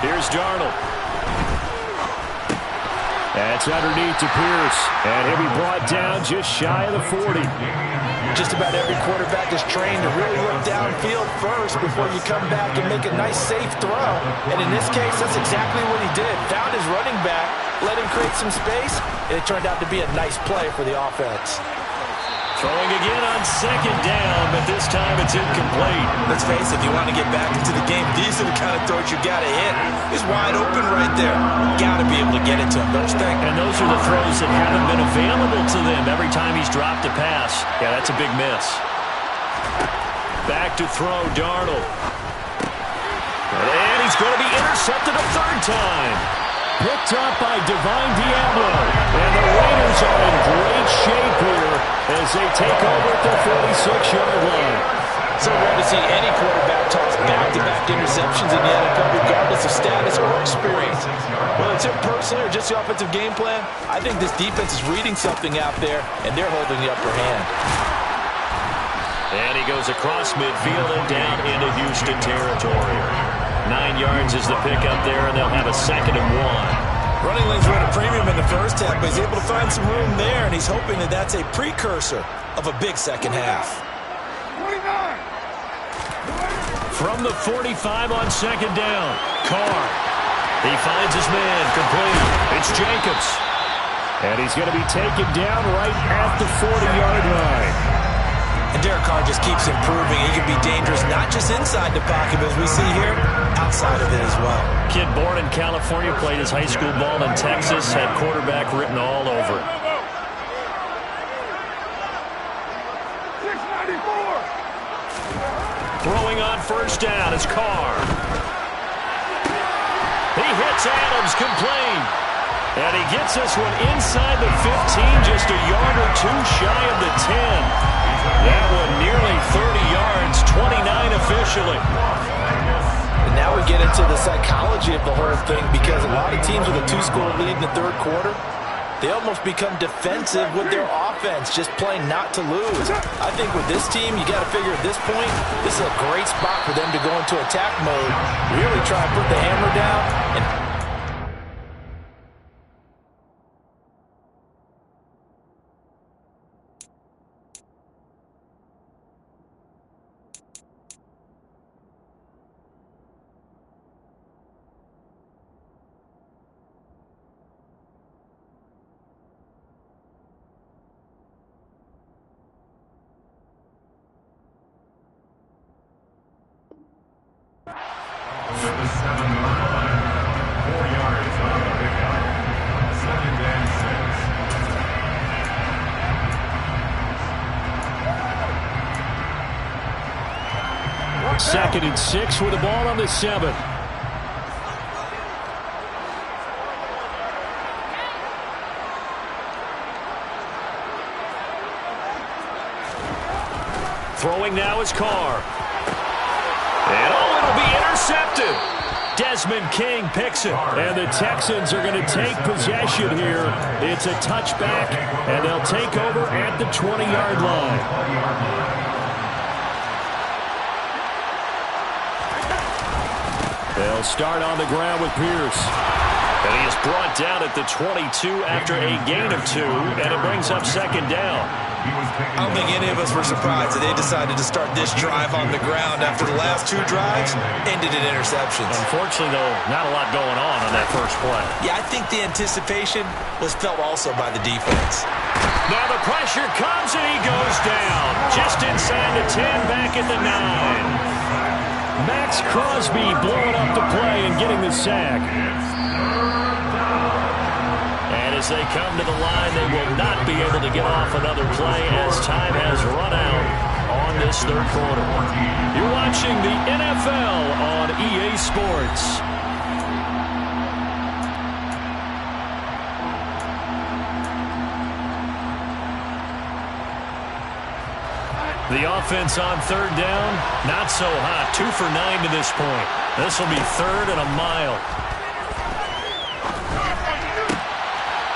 Here's Darnold. That's underneath to Pierce. And he'll be brought down just shy of the 40. Just about every quarterback is trained to really look downfield first before you come back and make a nice, safe throw. And in this case, that's exactly what he did. Found his running back, let him create some space, and it turned out to be a nice play for the offense. Throwing again on second down, but this time it's incomplete. Let's face it, if you want to get back into the game, these are the kind of throws you got to hit. He's wide open right there. Got to be able to get it to him, don't you think? And those are the throws that haven't been available to them every time he's dropped a pass. Yeah, that's a big miss. Back to throw, Darnold. And he's going to be intercepted a third time. Picked up by Divine Diablo. And the Raiders are in great shape here as they take over at their 46-yard line. So rare to see any quarterback toss back-to-back interceptions in the NFL, regardless of status or experience. Whether it's him personally or just the offensive game plan, I think this defense is reading something out there, and they're holding the upper hand. And he goes across midfield and down into Houston territory. 9 yards is the pickup there, and they'll have a 2nd and 1. Running lanes were at a premium in the first half, but he's able to find some room there, and he's hoping that that's a precursor of a big second half. From the 45 on 2nd down, Carr. He finds his man, complete. It's Jacobs. And he's going to be taken down right at the 40-yard line. And Derek Carr just keeps improving. He can be dangerous not just inside the pocket, but as we see here, outside of it as well. Kid born in California, played his high school ball in Texas, had quarterback written all over it. Throwing on first down is Carr. He hits Adams, complete. And he gets this one inside the 15, just a yard or two shy of the 10. That one nearly 30 yards, 29 officially. And now we get into the psychology of the whole thing, because a lot of teams with a 2-score lead in the third quarter, they almost become defensive with their offense, just playing not to lose. I think with this team, you got to figure at this point, this is a great spot for them to go into attack mode, really try and put the hammer down, and Over the 7-yard line, 4 yards on the pickup. 2nd and 6. 2nd and 6 with the ball on the 7. Throwing now is Carr. And it'll be intercepted. Desmond King picks it. And the Texans are going to take possession here. It's a touchback, and they'll take over at the 20-yard line. They'll start on the ground with Pierce. And he is brought down at the 22 after a gain of 2, and it brings up 2nd down. I don't think any of us were surprised that they decided to start this drive on the ground after the last 2 drives ended in interceptions. Unfortunately, though, not a lot going on that first play. Yeah, I think the anticipation was felt also by the defense. Now the pressure comes, and he goes down. Just inside the 10, back at the 9. Max Crosby blowing up the play and getting the sack. As they come to the line, they will not be able to get off another play as time has run out on this third quarter. You're watching the NFL on EA Sports. The offense on third down, not so hot. 2 for 9 to this point. This will be 3rd and a mile.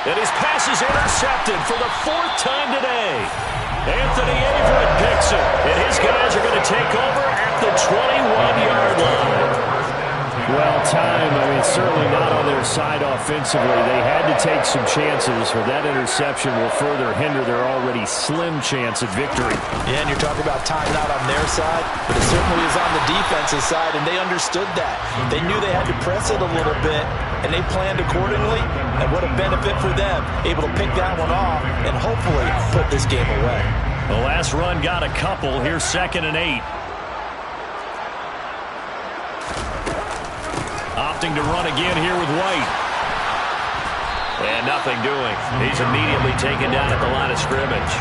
And his pass is intercepted for the 4th time today. Anthony Averett picks it. And his guys are going to take over at the 21-yard line. Well, time, certainly not on their side offensively. They had to take some chances, but that interception will further hinder their already slim chance at victory. Yeah, and you're talking about time not on their side, but it certainly is on the defensive side, and they understood that. They knew they had to press it a little bit, and they planned accordingly, and what a benefit for them, able to pick that one off and hopefully put this game away. The last run got a couple. Here's 2nd and 8. Opting to run again here with White. And nothing doing. He's immediately taken down at the line of scrimmage.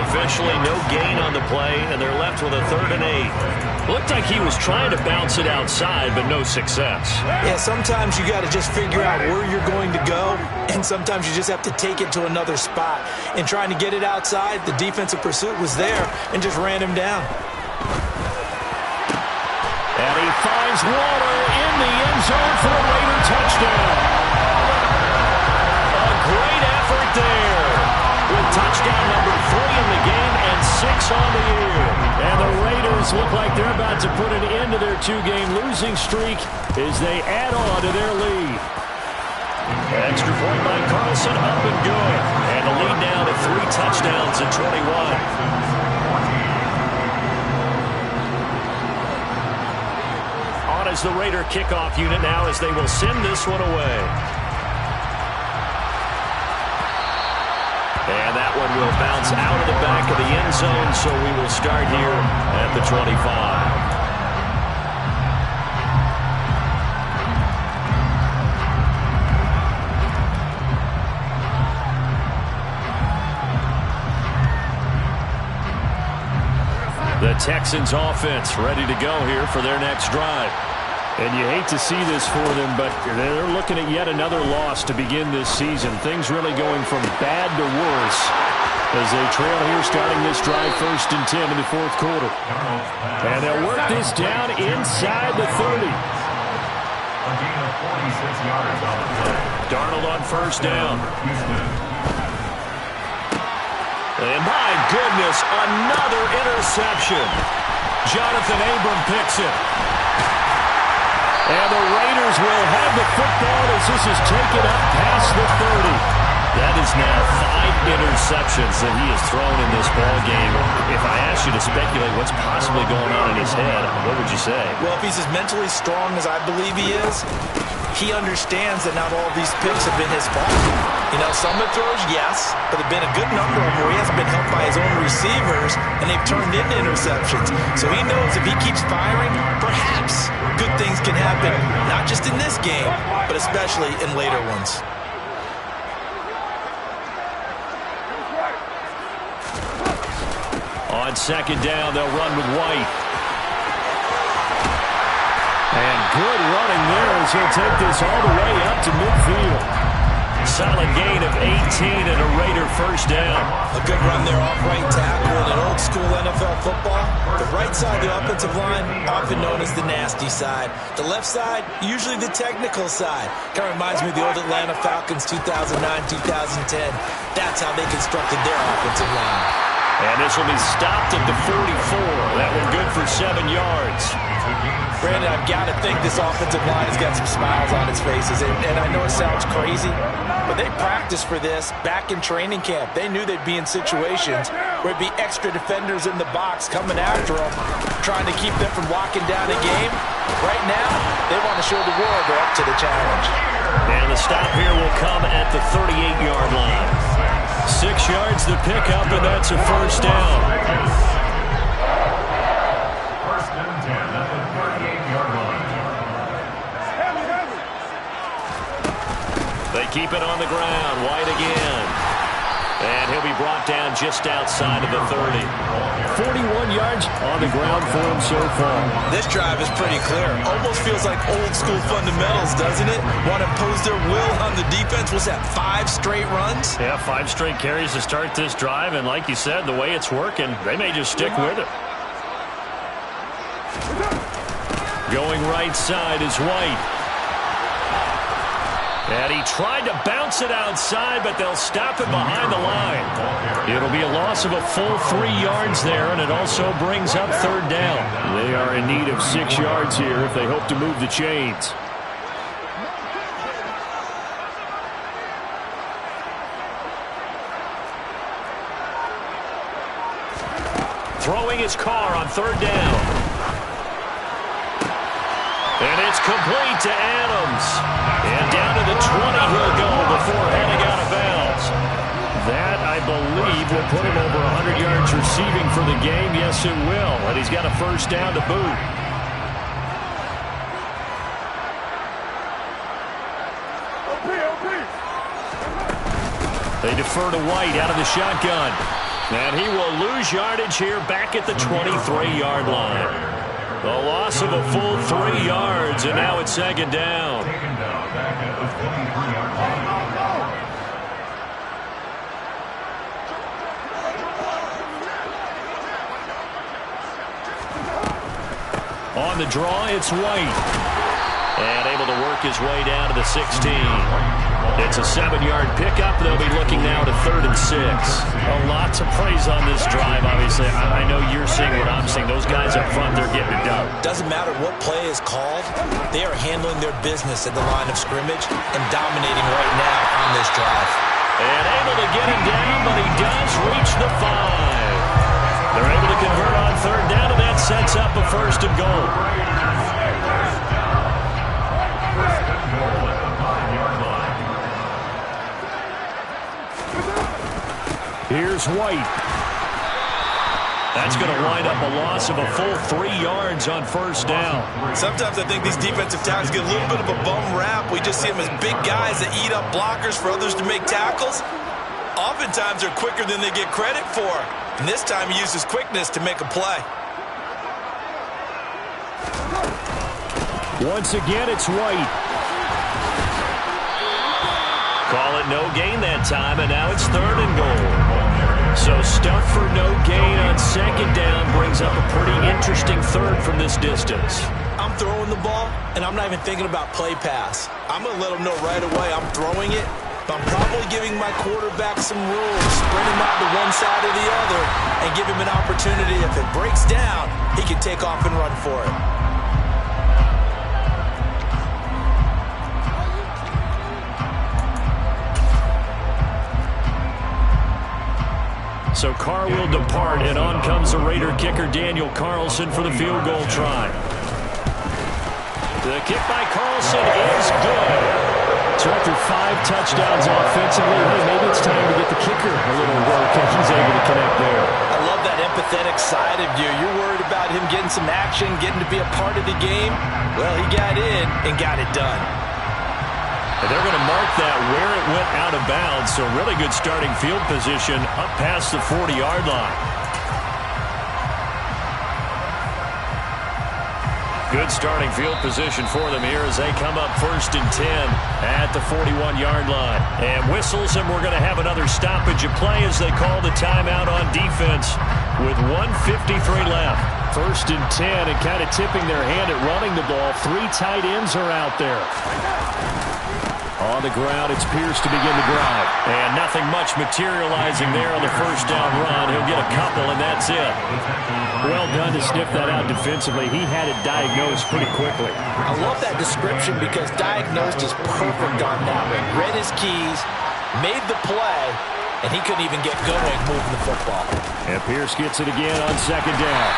Officially no gain on the play, and they're left with a 3rd and 8. Looked like he was trying to bounce it outside, but no success. Yeah, sometimes you got to just figure out where you're going to go, and sometimes you just have to take it to another spot. In trying to get it outside, the defensive pursuit was there and just ran him down. And he finds Waller in the end zone for a Raider touchdown. A great effort there, with touchdown number 3 in the game and 6 on the year. And the Raiders look like they're about to put an end to their 2-game losing streak as they add on to their lead. Extra point by Carlson, up and good. And the lead now to 3 touchdowns at 21. On as the Raider kickoff unit now as they will send this one away. And that one will bounce out of the back of the end zone, so we will start here at the 25. The Texans offense ready to go here for their next drive. And you hate to see this for them, but they're looking at yet another loss to begin this season. Things really going from bad to worse as they trail here starting this drive 1st and 10 in the 4th quarter. And they'll work this down inside the 30. A gain of 46 yards on the play. Darnold on 1st down. And my goodness, another interception. Jonathan Abram picks it. And the Raiders will have the football as this is taken up past the 30. That is now 5 interceptions that he has thrown in this ball game. If I asked you to speculate what's possibly going on in his head, what would you say? Well, if he's as mentally strong as I believe he is, he understands that not all these picks have been his fault. You know, some of the throws, yes, but there have been a good number of them where he hasn't been helped by his own receivers, and they've turned into interceptions. So he knows if he keeps firing, perhaps good things can happen, not just in this game, but especially in later ones. On 2nd down, they'll run with White. And good running there as he'll take this all the way up to midfield. Solid gain of 18 and a Raider 1st down. A good run there off right tackle in an old school NFL football. The right side of the offensive line, often known as the nasty side. The left side, usually the technical side. Kind of reminds me of the old Atlanta Falcons 2009-2010. That's how they constructed their offensive line. And this will be stopped at the 44. That one good for 7 yards. Brandon, I've got to think this offensive line has got some smiles on its faces. And I know it sounds crazy, but they practiced for this back in training camp. They knew they'd be in situations where it'd be extra defenders in the box coming after them, trying to keep them from locking down a game. Right now, they want to show the world they're up to the challenge. And the stop here will come at the 38-yard line. 6 yards to pick up, and that's a 1st down. 1st and 10 at the 38-yard line. They keep it on the ground. White again. And he'll be brought down just outside of the 30. 41 yards on the ground for him so far. This drive is pretty clear. Almost feels like old school fundamentals, doesn't it? Want to impose their will on the defense. What's that, 5 straight runs? Yeah, 5 straight carries to start this drive. And like you said, the way it's working, they may just stick with it. Going right side is White. And he tried to bounce it outside, but they'll stop it behind the line. It'll be a loss of a full 3 yards there, and it also brings up 3rd down. They are in need of 6 yards here if they hope to move the chains. Throwing his car on 3rd down. And it's complete to Adams. And down to the 20 he'll go before heading out of bounds. That, I believe will put him over 100 yards receiving for the game. Yes, it will. And he's got a first down to boot. They defer to White out of the shotgun. And he will lose yardage here back at the 23-yard line. The loss of a full 3 yards, and now it's second down. On the draw, it's White. And able to work his way down to the 16. It's a 7-yard pickup. They'll be looking now to 3rd and 6. A lot to praise on this drive, obviously. I know you're seeing what I'm seeing. Those guys up front, they're getting it done. Doesn't matter what play is called. They are handling their business at the line of scrimmage and dominating right now on this drive. And able to get him down, but he does reach the 5. They're able to convert on 3rd down, and that sets up a 1st and goal. Here's White. That's going to wind up a loss of a full 3 yards on 1st down. Sometimes I think these defensive tackles get a little bit of a bum rap. We just see them as big guys that eat up blockers for others to make tackles. Oftentimes they're quicker than they get credit for. And this time he uses quickness to make a play. Once again, it's White. Call it no gain that time, and now it's 3rd and goal. So stuff for no gain on 2nd down brings up a pretty interesting 3rd from this distance. I'm throwing the ball, and I'm not even thinking about play pass. I'm going to let him know right away I'm throwing it, but I'm probably giving my quarterback some room, spread him out to one side or the other, and give him an opportunity. If it breaks down, he can take off and run for it. So Carr will depart, and on comes the Raider kicker, Daniel Carlson, for the field goal try. The kick by Carlson is good. So after 5 touchdowns offensively, maybe it's time to get the kicker a little work, and he's able to connect there. I love that empathetic side of you. You're worried about him getting some action, getting to be a part of the game. Well, he got in and got it done. And they're going to mark that where it went out of bounds, so really good starting field position up past the 40-yard line. Good starting field position for them here as they come up 1st and 10 at the 41-yard line. And whistles, and we're going to have another stoppage of play as they call the timeout on defense with 1:53 left. 1st and 10, and kind of tipping their hand at running the ball. 3 tight ends are out there. On the ground, it's Pierce to begin the drive. And nothing much materializing there on the 1st down run. He'll get a couple, and that's it. Well done to sniff that out defensively. He had it diagnosed pretty quickly. I love that description because diagnosed is perfect on that one. Read his keys, made the play, and he couldn't even get going moving the football. And Pierce gets it again on 2nd down.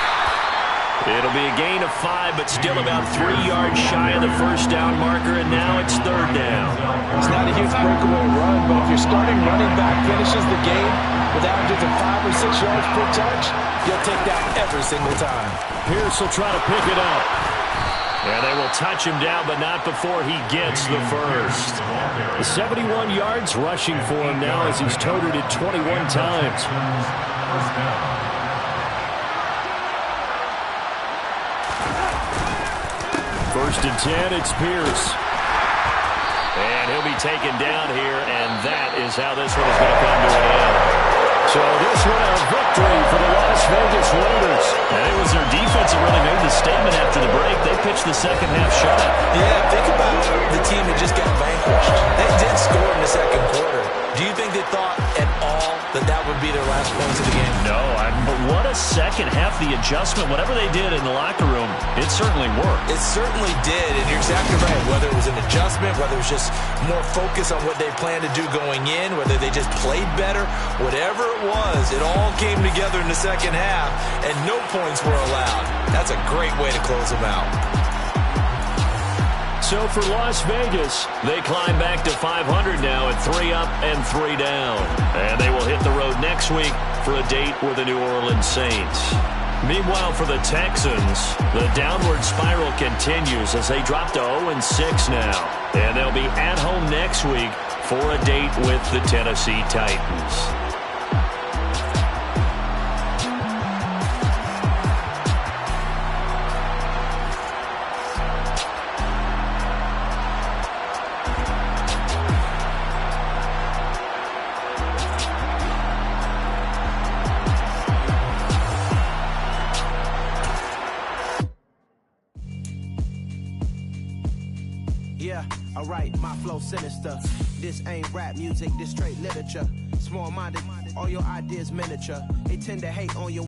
It'll be a gain of 5, but still about 3 yards shy of the 1st down marker, and now it's 3rd down. It's not a huge breakaway run, but if your starting running back finishes the game with averages of 5 or 6 yards per touch, you'll take that every single time. Pierce will try to pick it up. And they will touch him down, but not before he gets the 1st. 71 yards rushing for him now as he's toted it 21 times. 1st and 10, it's Pierce. And he'll be taken down here, and that is how this one is going to come to an end. So this one a victory for the Las Vegas Raiders. And it was their defense that really made the statement after the break. They pitched the second half shot. Yeah, think about the team that just got vanquished. They did score in the 2nd quarter. Do you think they thought at all that that would be their last points of the game? No, but what a second half. The adjustment, whatever they did in the locker room, it certainly worked. It certainly did, and you're exactly right. Whether it was an adjustment, whether it was just more focus on what they planned to do going in, whether they just played better, whatever it was, it all came together in the second half, and no points were allowed. That's a great way to close them out. So for Las Vegas, they climb back to 500 now at 3 up and 3 down. And they will hit the road with next week for a date with the New Orleans Saints. Meanwhile, for the Texans, the downward spiral continues as they drop to 0-6 now. And they'll be at home next week for a date with the Tennessee Titans. Yeah, alright, my flow sinister. This ain't rap music, this straight literature. Small-minded, all your ideas miniature. They tend to hate on your